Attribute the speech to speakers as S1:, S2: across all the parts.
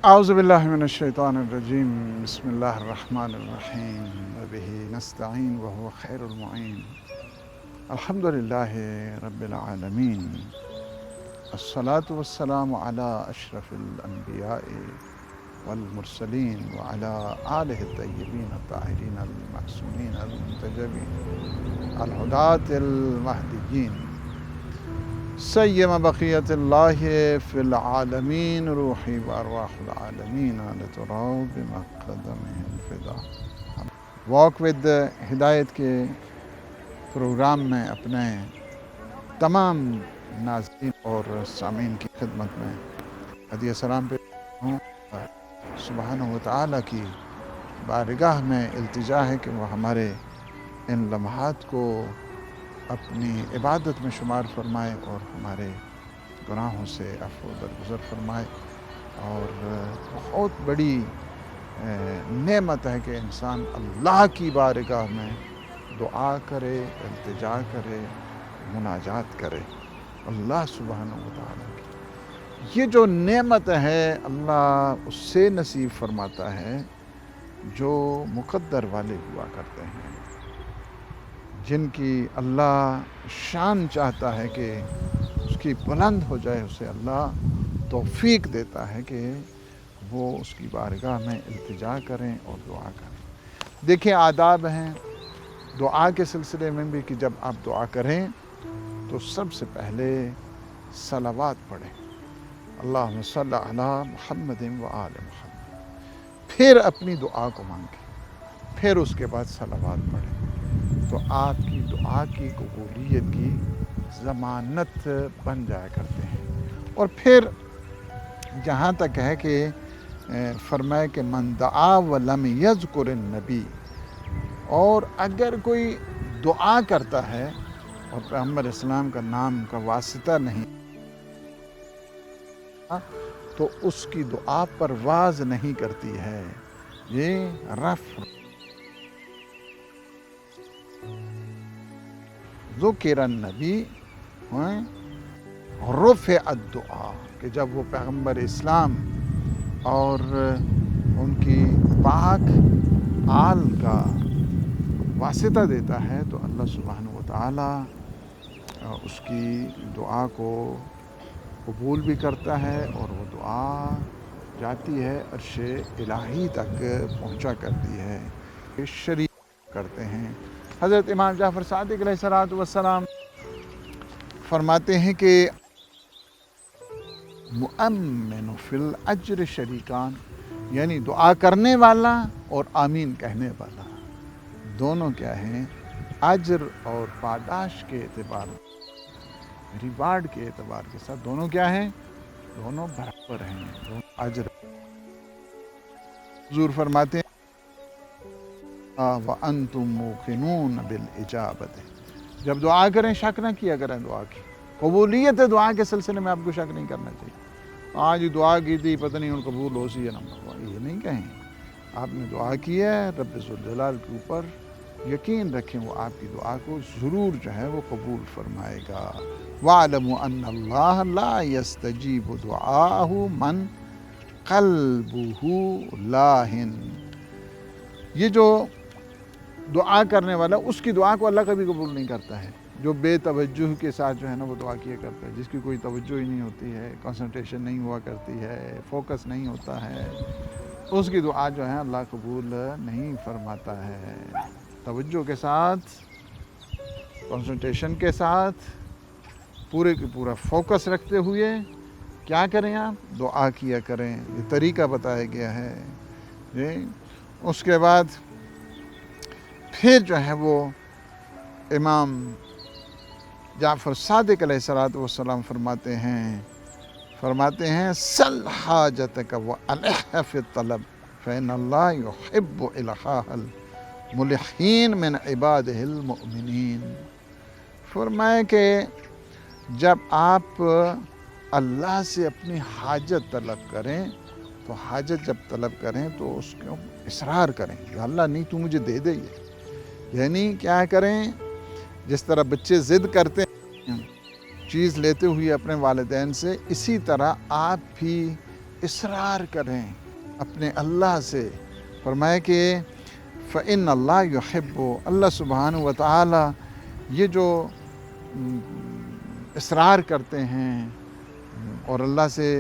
S1: أعوذ بالله من الشيطان الرجيم بسم الله الرحمن الرحيم وبه نستعين وهو خير المعين الحمد لله رب العالمين الصلاة والسلام على أشرف الأنبياء والمرسلين وعلى آله الطيبين الطاهرين المعصومين المنتجبين الهداة المهديين سيما بقية الله في العالمين روحي وأرواح العالمين لتروا بمقدمه الفدا. واک ود ہدایت کے پروگرام میں اپنے تمام ناظرین اور سامعین کی خدمت میں ہدیہ سلام پیش ہوں. سبحانہ و تعالیٰ کی بارگاہ میں التجا ہے کہ وہ ہمارے ان لمحات کو اپنی عبادت میں شمار فرمائے اور ہمارے گناہوں سے عفو درگزر فرمائے. اور بہت بڑی نعمت ہے کہ انسان اللہ کی بارگاہ میں دعا کرے، التجا کرے، مناجات کرے اللہ سبحانہ و تعالیٰ کی. یہ جو نعمت ہے اللہ اس سے نصیب فرماتا ہے جو مقدر والے ہوا کرتے ہیں، جن کی اللہ شان چاہتا ہے کہ اس کی بلند ہو جائے، اسے اللہ توفیق دیتا ہے کہ وہ اس کی بارگاہ میں التجا کریں اور دعا کریں. دیکھیں آداب ہیں دعا کے سلسلے میں بھی کہ جب آپ دعا کریں تو سب سے پہلے صلوات پڑھیں، اللہم صلی علی محمد و آل محمد، پھر اپنی دعا کو مانگیں، پھر اس کے بعد صلوات پڑھیں. تو آپ کی دعا کی قبولیت کی ضمانت بن جایا کرتے ہیں. اور پھر جہاں تک ہے کہ فرمائے کہ من دعا ولم یذکر النبی، اور اگر کوئی دعا کرتا ہے اور پیغمبر اسلام کا نام کا واسطہ نہیں تو اس کی دعا پرواز نہیں کرتی ہے. یہ رفع ذکر النبی رفع الدعا، کہ جب وہ پیغمبر اسلام اور ان کی پاک آل کا واسطہ دیتا ہے تو اللہ سبحانہ و تعالی اس کی دعا کو قبول بھی کرتا ہے اور وہ دعا جاتی ہے عرش الہی تک پہنچا کرتی ہے. شریک کرتے ہیں. حضرت امام جعفر صادق علیہ السلام فرماتے ہیں کہ مؤمن فی الاجر شریکان، یعنی دعا کرنے والا اور آمین کہنے والا دونوں کیا ہیں؟ اجر اور پاداش کے اعتبار، ریوارڈ کے اعتبار کے ساتھ دونوں کیا ہیں؟ دونوں برابر ہیں، دونوں اجر. حضور فرماتے ہیں وَأَنْتُمْ مُوقِنُونَ بِالْإِجَابَةِ، جب دعا کریں شک نہ کیا کریں دعا کی قبولیت دعا کے سلسلے میں آپ کو شک نہیں کرنا چاہیے. آج دعا کی تھی پتہ نہیں ان قبول ہو سی یا نہ، یہ نہیں کہیں. آپ نے دعا کی ہے، رب ذوالجلال کے اوپر یقین رکھیں وہ آپ کی دعا کو ضرور جو ہے وہ قبول فرمائے گا. وَاعْلَمُوا أَنَّ اللَّهَ لَا يَسْتَجِيبُ دُعَاءَهُ مَنْ قَلْبُهُ لَاهٍ، یہ جو دعا کرنے والا اس کی دعا کو اللہ کبھی قبول نہیں کرتا ہے جو بے توجہ کے ساتھ جو ہے نا وہ دعا کیا کرتا ہے، جس کی کوئی توجہ ہی نہیں ہوتی ہے، کنسنٹریشن نہیں ہوا کرتی ہے، فوکس نہیں ہوتا ہے، اس کی دعا جو ہے اللہ قبول نہیں فرماتا ہے. توجہ کے ساتھ، کنسنٹریشن کے ساتھ، پورے کی پورا فوکس رکھتے ہوئے کیا کریں؟ آپ دعا کیا کریں. یہ طریقہ بتایا گیا ہے. اس کے بعد پھر جو ہے وہ امام جعفر صادق علیہ السلام فرماتے ہیں سل حاجتک وَأَلِحَّ فِي الطَّلَبِ فَإِنَّ اللَّهَ يُحِبُّ إِلْحَاحَ الْمُلِحِّينَ مِنْ عِبَادِهِ الْمُؤْمِنِينَ. فرمائے کہ جب آپ اللہ سے اپنی حاجت طلب کریں تو حاجت جب طلب کریں تو اس کو اصرار کریں، یا اللہ نہیں تو مجھے دے دے. یعنی کیا کریں؟ جس طرح بچے ضد کرتے ہیں چیز لیتے ہوئے اپنے والدین سے، اسی طرح آپ بھی اصرار کریں اپنے اللہ سے. فرمایا کہ فَإِنَّ اللَّهَ يُحِبُّ، اللہ سبحانہ و تعالی یہ جو اصرار کرتے ہیں اور اللہ سے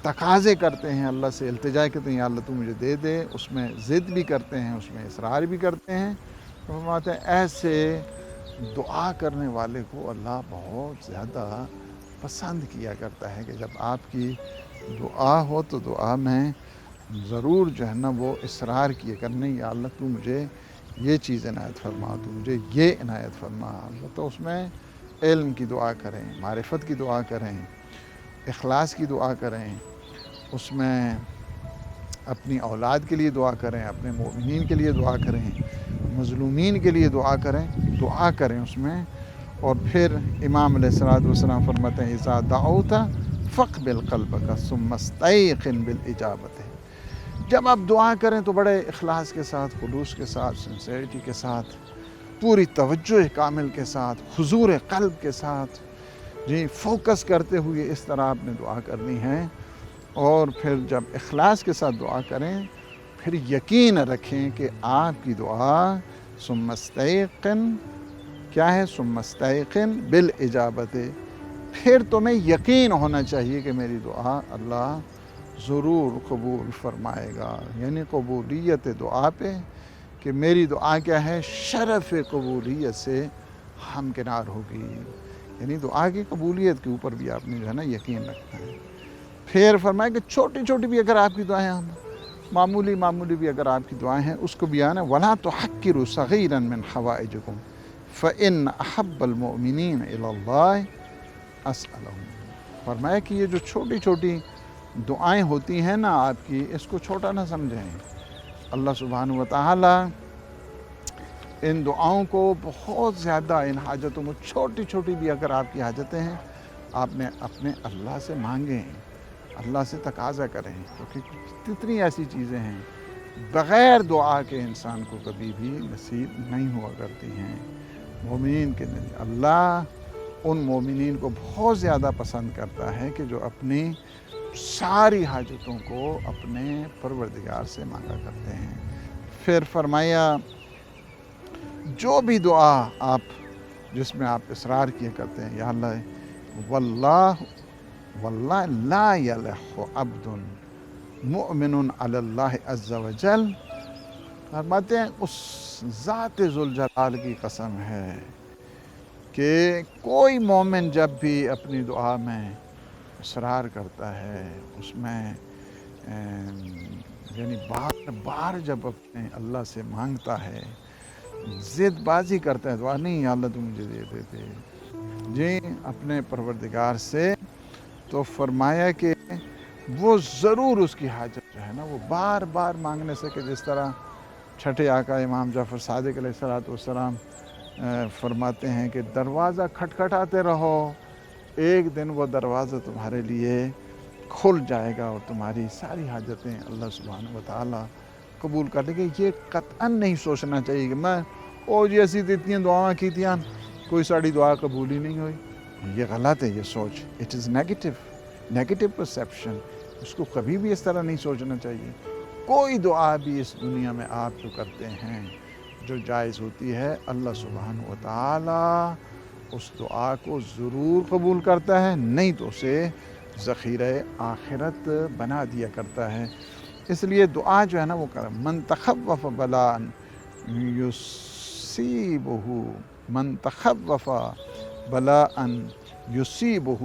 S1: تقاضے کرتے ہیں، اللہ سے التجا کرتے ہیں، یا اللہ تو مجھے دے دے، اس میں ضد بھی کرتے ہیں، اس میں اصرار بھی کرتے ہیں، تو فرماتے ہیں ایسے دعا کرنے والے کو اللہ بہت زیادہ پسند کیا کرتا ہے کہ جب آپ کی دعا ہو تو دعا میں ضرور جو ہے نا وہ اصرار کیے کرنے، یا اللہ تو مجھے یہ چیز عنایت فرما، تو مجھے یہ عنایت فرما. اللہ تو اس میں علم کی دعا کریں، معرفت کی دعا کریں، اخلاص کی دعا کریں، اس میں اپنی اولاد کے لیے دعا کریں، اپنے مومنین کے لیے دعا کریں، مظلومین کے لیے دعا کریں اس میں. اور پھر امام علیہ الصلوۃ والسلام فرماتے ہیں اذا دعوت فاقبل قلبک ثم استیقن بالاجابۃ. جب آپ دعا کریں تو بڑے اخلاص کے ساتھ، خلوص کے ساتھ، سنسیریٹی کے ساتھ، پوری توجہ کامل کے ساتھ، حضور قلب کے ساتھ، جی فوکس کرتے ہوئے اس طرح آپ نے دعا کرنی ہے. اور پھر جب اخلاص کے ساتھ دعا کریں پھر یقین رکھیں کہ آپ کی دعا ثم استیقن کیا ہے؟ ثم استیقن بالاجابۃ. پھر تمہیں یقین ہونا چاہیے کہ میری دعا اللہ ضرور قبول فرمائے گا. یعنی قبولیت دعا پہ کہ میری دعا کیا ہے؟ شرف قبولیت سے ہمکنار ہوگی. یعنی دعا کی قبولیت کے اوپر بھی آپ نے جو ہے نا یقین رکھنا ہے. پھر فرمایا کہ چھوٹی چھوٹی بھی اگر آپ کی دعائیں ہیں، معمولی بھی اگر آپ کی دعائیں ہیں، اس کو بھی آنا وَلَا تُحَقِّرُوا صَغِيرًا مِّنْ حَوَائِجِكُمْ فَإِنَّ أَحَبَّ الْمُؤْمِنِينَ إِلَى اللَّهِ أَسْأَلَهُمْ. فرمایا کہ یہ جو چھوٹی چھوٹی دعائیں ہوتی ہیں نا آپ کی، اس کو چھوٹا نہ سمجھیں. اللہ سبحانہ و تعالی ان دعاؤں کو بہت زیادہ، ان حاجتوں میں چھوٹی چھوٹی بھی اگر آپ کی حاجتیں ہیں، آپ نے اپنے اللہ سے مانگیں، اللہ سے تقاضا کریں، کیونکہ کتنی ایسی چیزیں ہیں بغیر دعا کے انسان کو کبھی بھی نصیب نہیں ہوا کرتی ہیں. مومنین کے لیے اللہ ان مومنین کو بہت زیادہ پسند کرتا ہے کہ جو اپنی ساری حاجتوں کو اپنے پروردگار سے مانگا کرتے ہیں. پھر فرمایا جو بھی دعا آپ جس میں آپ اصرار کیے کرتے ہیں، یا اللہ واللہ لا یلح عبد مؤمن علی اللہ عز وجل. فرماتے ہیں اس ذات ذوالجلال کی قسم ہے کہ کوئی مومن جب بھی اپنی دعا میں اصرار کرتا ہے، اس میں یعنی بار بار جب اپنے اللہ سے مانگتا ہے، ضد بازی کرتا ہے، دعا نہیں یا اللہ تو مجھے دے دے جی اپنے پروردگار سے، تو فرمایا کہ وہ ضرور اس کی حاجت جو ہے نا وہ بار بار مانگنے سے، کہ جس طرح چھٹے آقا امام جعفر صادق علیہ السلام فرماتے ہیں کہ دروازہ کھٹکھٹاتے رہو، ایک دن وہ دروازہ تمہارے لیے کھل جائے گا اور تمہاری ساری حاجتیں اللہ سبحانہ و تعالی قبول کر لیں گے. یہ قطعاً نہیں سوچنا چاہیے کہ میں جی اسی تو اتنی دعائیں کی تھیں کوئی ساری دعا قبول ہی نہیں ہوئی. یہ غلط ہے یہ سوچ. It is negative perception. اس کو کبھی بھی اس طرح نہیں سوچنا چاہیے. کوئی دعا بھی اس دنیا میں آپ جو کرتے ہیں جو جائز ہوتی ہے، اللہ سبحانہ و تعالی اس دعا کو ضرور قبول کرتا ہے، نہیں تو اسے ذخیرہ آخرت بنا دیا کرتا ہے. اس لیے دعا جو ہے نا وہ کریں. من تخوف بلاء یصیبہ، من تخوف بلاء یصیبہ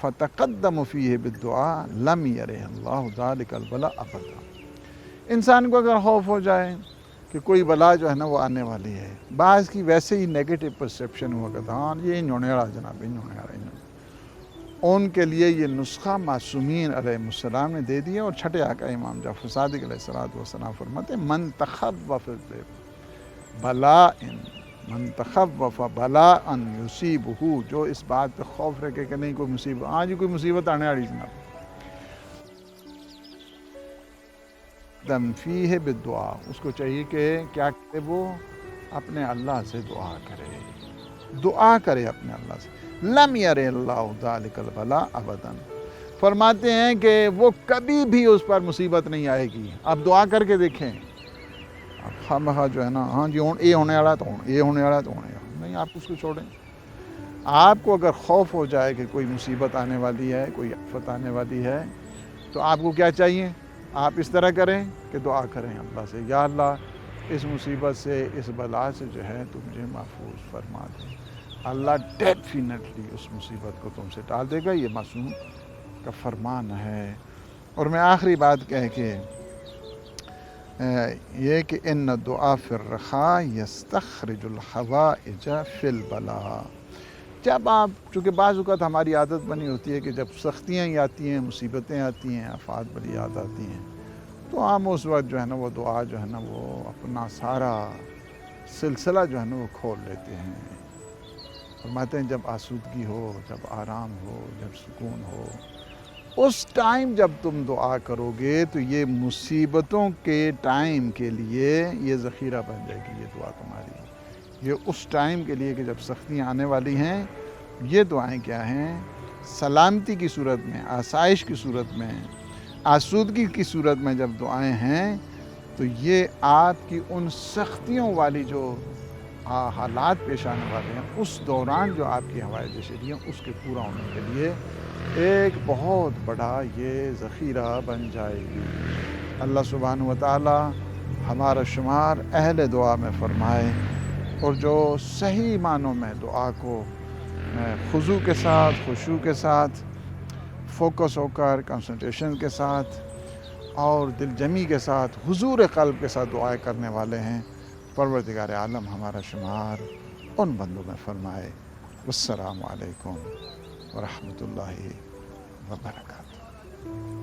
S1: فتقدم فیہ بالدعاء لم یرہ اللہ ذلک البلاء ابدا. انسان کو اگر خوف ہو جائے کہ کوئی بلا جو ہے نا وہ آنے والی ہے، بعض کی ویسے ہی نیگیٹو پرسیپشن ہوا کرتا ہاں یہ نوڑا جناب ان کے لیے یہ نسخہ معصومین علیہ السلام نے دے دیا. اور چھٹے آقا امام جعفر صادق علیہ السلام فرماتے ہیں من تخوف بلاء، من تخوف بلاء یصیبہ، جو اس بات پہ خوف رکھے کہ نہیں کوئی مصیبت، ہاں جی کوئی مصیبت آنے والی جناب، دم فیہ بالدعا، اس کو چاہیے کہ کیا کرے، وہ اپنے اللہ سے دعا کرے اپنے اللہ سے. لم یرہ اللہ ذلک البلاء ابدا. فرماتے ہیں کہ وہ کبھی بھی اس پر مصیبت نہیں آئے گی. آپ دعا کر کے دیکھیں. اب خواہ جو ہے نا ہاں جی یہ ہونے والا تو یہ ہونے والا تو ہونے والا نہیں، آپ اس کو چھوڑیں. آپ کو اگر خوف ہو جائے کہ کوئی مصیبت آنے والی ہے، کوئی آفت آنے والی ہے، تو آپ کو کیا چاہیے؟ آپ اس طرح کریں کہ دعا کریں اللہ سے، یا اللہ اس مصیبت سے، اس بلا سے جو ہے تو مجھے محفوظ فرما دے. اللہ ڈیفینیٹلی اس مصیبت کو تم سے ٹال دے گا. یہ معصوم کا فرمان ہے. اور میں آخری بات کہہ کے یہ کہ ان دعا فی الرخاء یستخرج الحوائج فی البلاء. جب آپ، چونکہ بعض اوقات ہماری عادت بنی ہوتی ہے کہ جب سختیاں آتی ہیں، مصیبتیں آتی ہیں، آفات بڑی یاد آتی ہیں، تو ہم اس وقت جو ہے نا وہ دعا جو ہے نا وہ اپنا سارا سلسلہ جو ہے نا وہ کھول لیتے ہیں. فرماتے ہیں جب آسودگی ہو، جب آرام ہو، جب سکون ہو، اس ٹائم جب تم دعا کرو گے تو یہ مصیبتوں کے ٹائم کے لیے یہ ذخیرہ بن جائے گی. یہ دعا تمہاری، یہ اس ٹائم کے لیے کہ جب سختیاں آنے والی ہیں. یہ دعائیں کیا ہیں؟ سلامتی کی صورت میں، آسائش کی صورت میں، آسودگی کی صورت میں جب دعائیں ہیں تو یہ آپ کی ان سختیوں والی جو حالات پیش آنے والے ہیں، اس دوران جو آپ کی ہوائج شریعہ اس کے پورا ہونے کے لیے ایک بہت بڑا یہ ذخیرہ بن جائے گی. اللہ سبحانہ و تعالی ہمارا شمار اہل دعا میں فرمائے، اور جو صحیح معنوں میں دعا کو خضوع کے ساتھ، خشوع کے ساتھ، فوکس ہو کر، کنسنٹریشن کے ساتھ اور دل جمی کے ساتھ، حضور قلب کے ساتھ دعائیں کرنے والے ہیں، پروردگار عالم ہمارا شمار ان بندوں میں فرمائے. والسلام علیکم ورحمۃ اللہ وبرکاتہ.